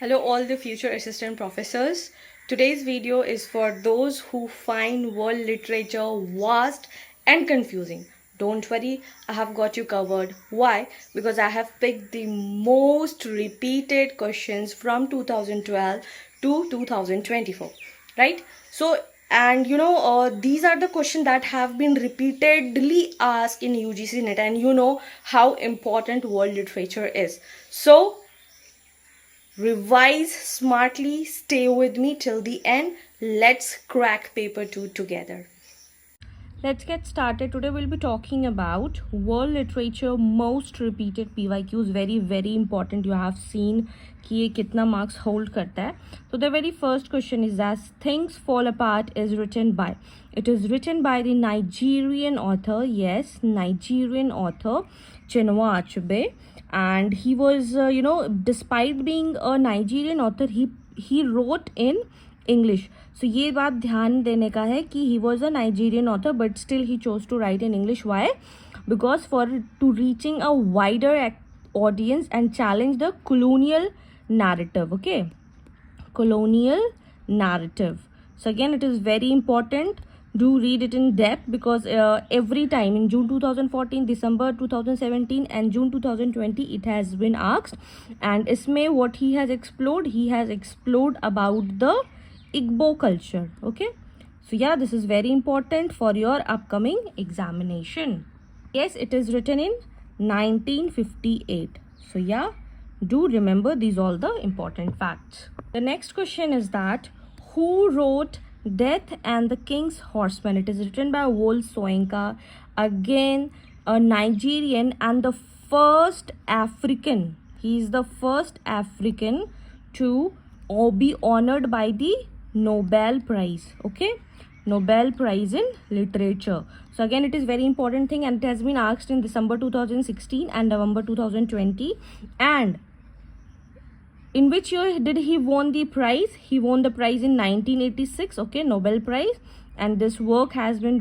Hello all the future assistant professors. Today's video is for those who find world literature vast and confusing. Don't worry, I have got you covered. Why? Because I have picked the most repeated questions from 2012 to 2024. Right? So, these are the questions that have been repeatedly asked in UGC NET, and you know how important world literature is. So, revise smartly, stay with me till the end. Let's crack paper 2 together. Let's get started. Today we'll be talking about world literature most repeated PYQs. Very important. You have seen कि ये कितना marks hold करता है. So the very first question is as Things Fall Apart is written by. It is written by the Nigerian author. Yes, Nigerian author Chinua Achebe. And he was, despite being a Nigerian author, he wrote in English. So ये बात ध्यान देने का है कि he was a Nigerian author but still he chose to write in English. Why? Because to reaching a wider audience and challenge the colonial narrative. Okay, colonial narrative. So again, it is very important. Do read it in depth because every time in June 2014, December 2017 and June 2020 it has been asked. And isme what he has explored about the Igbo culture. Okay, so yeah, this is very important for your upcoming examination. Yes, it is written in 1958. So yeah, do remember these all the important facts. The next question is that who wrote Death and the King's Horseman? It is written by Wole Soyinka, again a Nigerian and the first African. He is the first African to be honored by the Nobel Prize. Okay, Nobel Prize in Literature. So again, it is very important thing and it has been asked in December 2016 and November 2020. And in which year did he won the prize? He won the prize in 1986, okay, Nobel Prize. And this work has been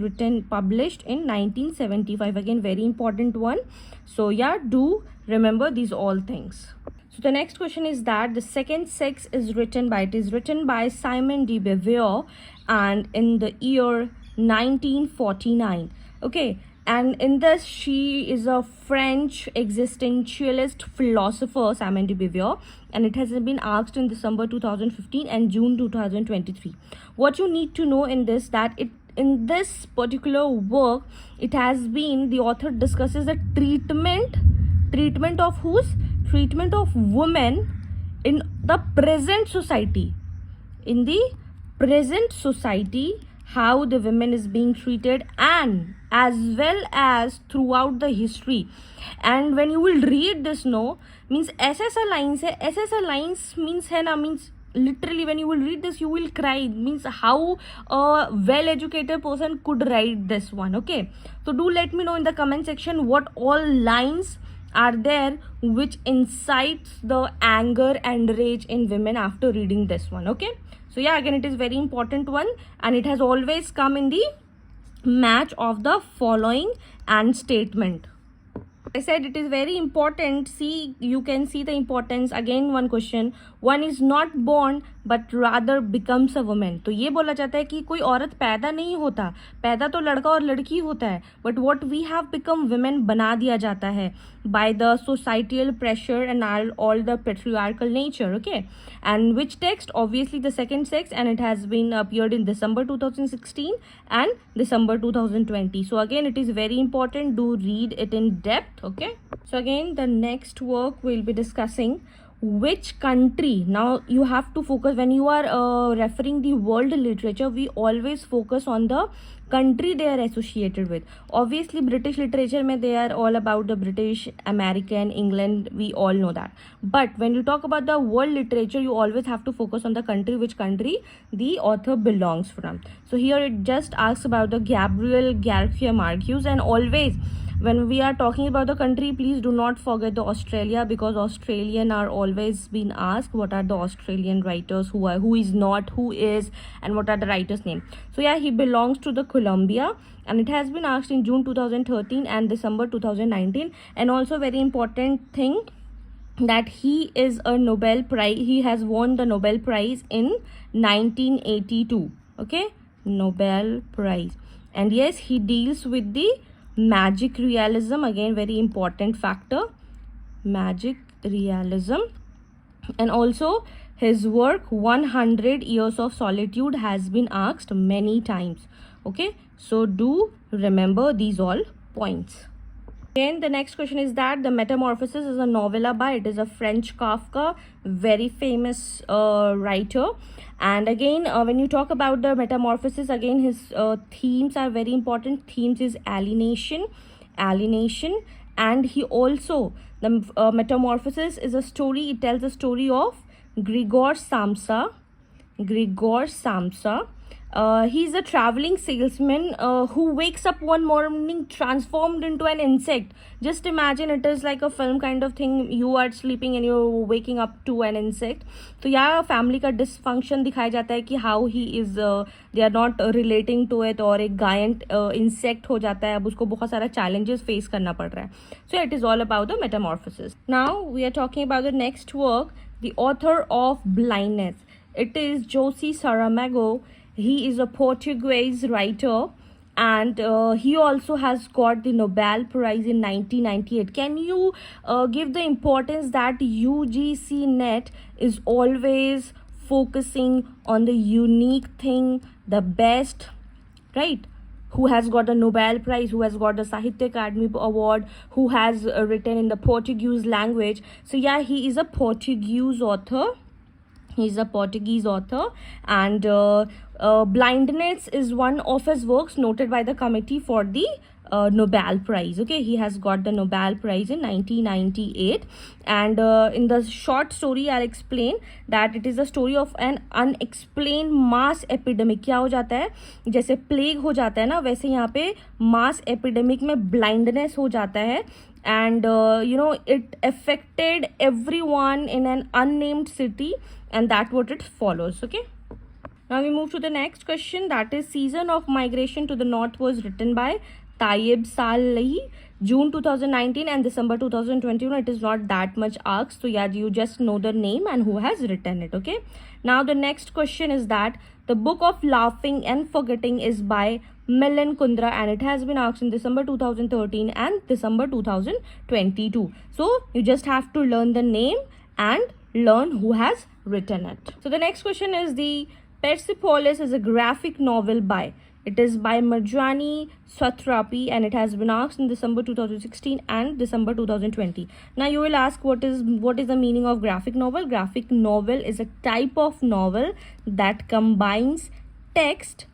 published in 1975. Again, very important one. So yeah, do remember these all things. So the next question is that the second sex is written by Simone de Beauvoir and in the year 1949. Okay, and in this she is a French existentialist philosopher, Simone de Beauvoir, and it has been asked in December 2015 and June 2023. What you need to know in this, that in this particular work, it has been, the author discusses the treatment of whose? Treatment of women in the present society. In the present society, how the women is being treated, and as well as throughout the history. And when you will read this, means ऐसा lines है, ऐसा lines means है ना, means literally when you will read this you will cry. Means how a well educated person could write this one. Okay, so do let me know in the comment section what all lines are there which incites the anger and rage in women after reading this one. Okay, so yeah, again, it is very important one and it has always come in the match of the following and statement. I said it is very important. See, you can see the importance. Again, one question, one is not born but rather becomes a woman. तो ये बोला जाता है कि कोई औरत पैदा नहीं होता, पैदा तो लड़का और लड़की होता है, but what we have become women बना दिया जाता है by the societal pressure and all the patriarchal nature. Okay, and which text? Obviously the second sex, and it has been appeared in December 2016 and December 2020. So again, it is very important. Do read it in depth. Okay, so again, the next work we'll be discussing which country. Now you have to focus when you are referring the world literature. We always focus on the country they are associated with. Obviously British literature mein they are all about the British, American, England, we all know that. But when you talk about the world literature, you always have to focus on the country, which country the author belongs from. So here it just asks about the Gabriel Garcia Marquez. And always when we are talking about the country, please do not forget the Australia, because Australian are always been asked what are the Australian writers, who is, and what are the writers' name. So yeah, he belongs to the Colombia, and it has been asked in June 2013 and December 2019. And also very important thing, that he is a Nobel Prize, he has won the Nobel Prize in 1982. Okay, Nobel Prize. And yes, he deals with the magic realism, again very important factor, magic realism. And also his work 100 Years of Solitude has been asked many times. Okay, so do remember these all points. Again, the next question is that the Metamorphosis is a novella by, it is a French Kafka, very famous writer. And again, when you talk about the Metamorphosis, again his themes are very important. Themes is alienation, and he also, the Metamorphosis is a story, it tells the story of Grigor Samsa. He's a traveling salesman who wakes up one morning transformed into an insect. Just imagine, it is like a film kind of thing. You are sleeping and you're waking up to an insect. तो यहाँ family का dysfunction दिखाया जाता है कि how he is they are not relating to it, और एक giant insect हो जाता है. अब उसको बहुत सारा challenges face करना पड़ रहा है. So it is all about the metamorphosis. Now we are talking about the next work, the author of Blindness. It is José Saramago. He is a Portuguese writer, and he also has got the Nobel Prize in 1998. Can you give the importance that UGC net is always focusing on the unique thing, the best, right? Who has got a Nobel Prize, who has got the Sahitya Academy Award, who has written in the Portuguese language. So yeah, he is a Portuguese author. He's a Portuguese author, and Blindness is one of his works noted by the committee for the Nobel Prize. Okay, he has got the Nobel Prize in 1998, and in the short story I'll explain that it is a story of an unexplained mass epidemic. क्या हो जाता है, जैसे plague हो जाता है ना, वैसे यहाँ पे मास एपिडेमिक में ब्लाइंडनेस हो जाता है. And it affected everyone in an unnamed city, and that's what it follows. Okay, now we move to the next question, that is Season of Migration to the North was written by Taib Saleh, June 2019 and December 2021. It is not that much asked, so yeah, you just know the name and who has written it. Okay, now the next question is that the Book of Laughing and Forgetting is by Milan Kundera, and it has been asked in December 2013 and December 2022. So you just have to learn the name and learn who has written it. So the next question is the Persepolis is a graphic novel by, it is by Marjani Satrapi, and it has been asked in December 2016 and December 2020. Now you will ask, what is the meaning of graphic novel? Graphic novel is a type of novel that combines text,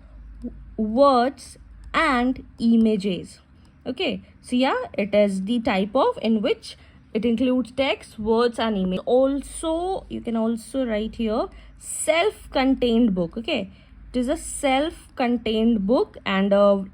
words and images. Okay, so yeah, it is the type of in which it includes text, words and image. Also, you can also write here self-contained book. Okay, it is a self-contained book and a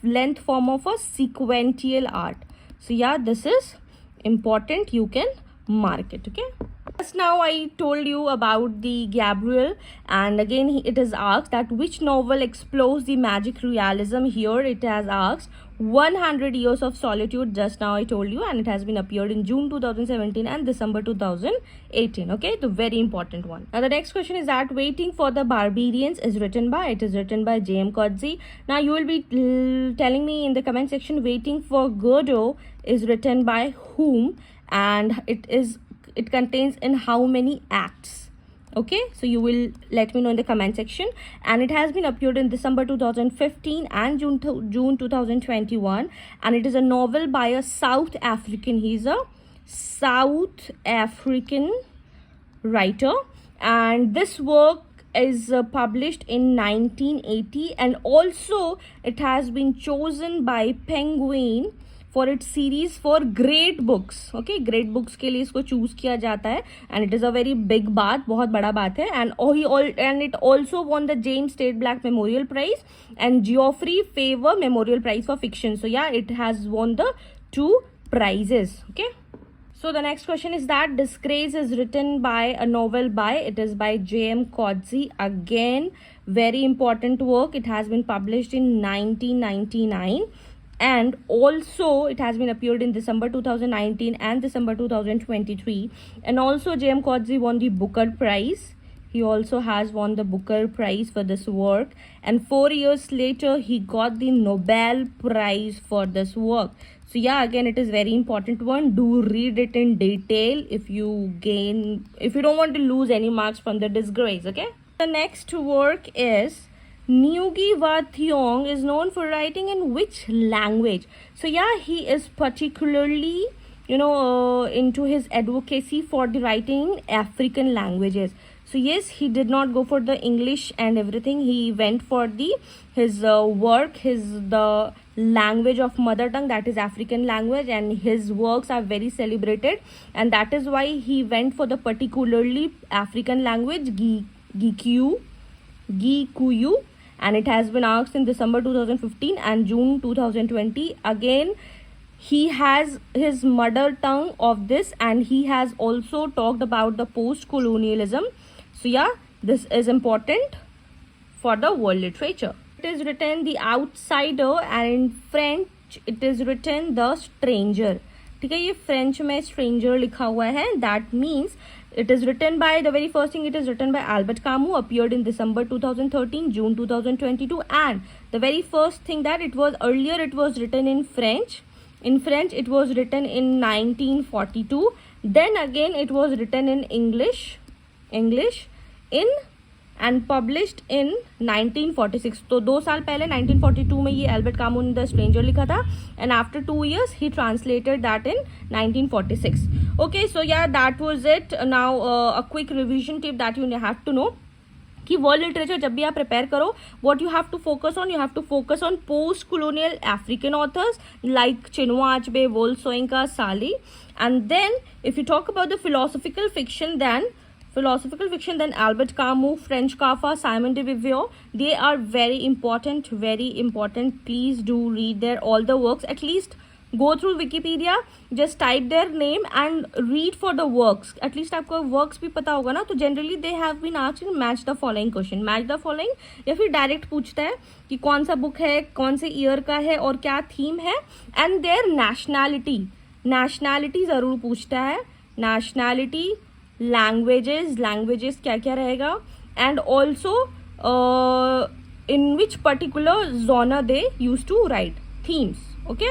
length form of a sequential art. So yeah, this is important, you can mark it. Okay, just now I told you about the Gabriel, and again it is asked that which novel explores the magic realism. Here it has asked 100 Years of Solitude, just now I told you, and it has been appeared in June 2017 and December 2018. Okay, the very important one. Now the next question is that Waiting for the Barbarians is written by, it is written by J.M. Coetzee. Now you will be telling me in the comment section, Waiting for Godot is written by whom, and it contains in how many acts? Okay, so you will let me know in the comment section. And it has been appeared in December 2015 and June 2021, and it is a novel by a South African, he's a South African writer, and this work is published in 1980, and also it has been chosen by Penguin for its series for great books. Okay, great books के लिए इसको choose किया जाता है, and it is a very big बात, बहुत बड़ा बात है. And it also won the James Tate Black Memorial Prize and Geoffrey Faber Memorial Prize for fiction. So yeah, it has won the 2 prizes. Okay, so the next question is that Disgrace is written by a novel by, it is by J.M. Coetzee. Again, very important work. It has been published in 1999. and also it has been appeared in December 2019 and December 2023. And also J.M. Coetzee won the Booker Prize. He also has won the Booker Prize for this work, and 4 years later he got the Nobel Prize for this work. So yeah, again, it is very important one. Do read it in detail if you don't want to lose any marks from the disgrace. Okay, the next work is Ngugi Wa Thiong is known for writing in which language? So yeah, he is particularly into his advocacy for the writing in African languages. So yes, he did not go for the English and everything. He went for his the language of mother tongue, that is African language, and his works are very celebrated, and that is why he went for the particularly African language, Gikuyu, and it has been asked in December 2015 and June 2020. Again, he has his mother tongue of this, and he has also talked about the post-colonialism. So yeah, this is important for the world literature. It is written The Outsider, and in French it is written The Stranger. ठीक है, ये French में stranger लिखा हुआ है. That means it is written by, the very first thing, it is written by Albert Camus, appeared in December 2013, June 2022, and the very first thing that it was written in French. In French it was written in 1942. Then again it was written in English and published in 1946. तो 2 साल पहले 1942 में ये Albert Camus ने the stranger लिखा था, and after 2 years he translated that in 1946. Okay, so yeah, that was it. Now a quick revision tip that you have to know कि world literature जब भी आप प्रिपेयर करो, what you have to focus on post colonial African authors like Chinua Achebe, Wole Soyinka, साली. And then if you talk about the philosophical fiction, then Albert Camus, French Kafka, Simon de Beauvoir, they are very important. Please do read their all the works. At least go through Wikipedia, just type their name and read for the works. At least आपको works भी पता होगा ना. तो generally they have been asked to match the following question, या फिर direct पूछता है कि कौन सा बुक है, कौन से ईयर का है और क्या थीम है, एंड देयर नेशनैलिटी जरूर पूछता है. नेशनैलिटी, लैंग्वेजेस क्या क्या रहेगा, and also in which particular genre they use to write themes. Okay,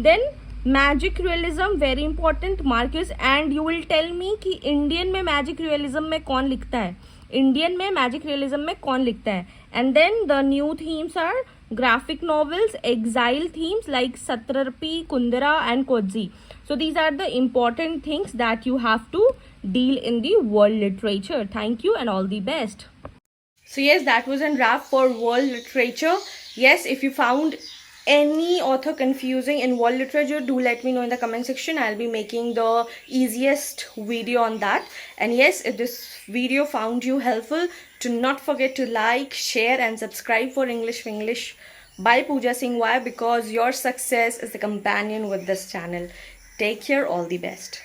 then magic realism, very important markers. And you will tell me कि इंडियन में मैजिक रियलिज्म में कौन लिखता है, and then the new themes are graphic novels, exile themes like Satrarpi, Kundera and Coetzee. So these are the important things that you have to deal in the world literature. Thank you and all the best. So yes, that was a wrap for world literature. Yes, if you found any author confusing in world literature, do let me know in the comment section. I'll be making the easiest video on that. And yes, if this video found you helpful, do not forget to like, share and subscribe for English by Pooja Singh. Why? Because your success is the companion with this channel. Take care, all the best.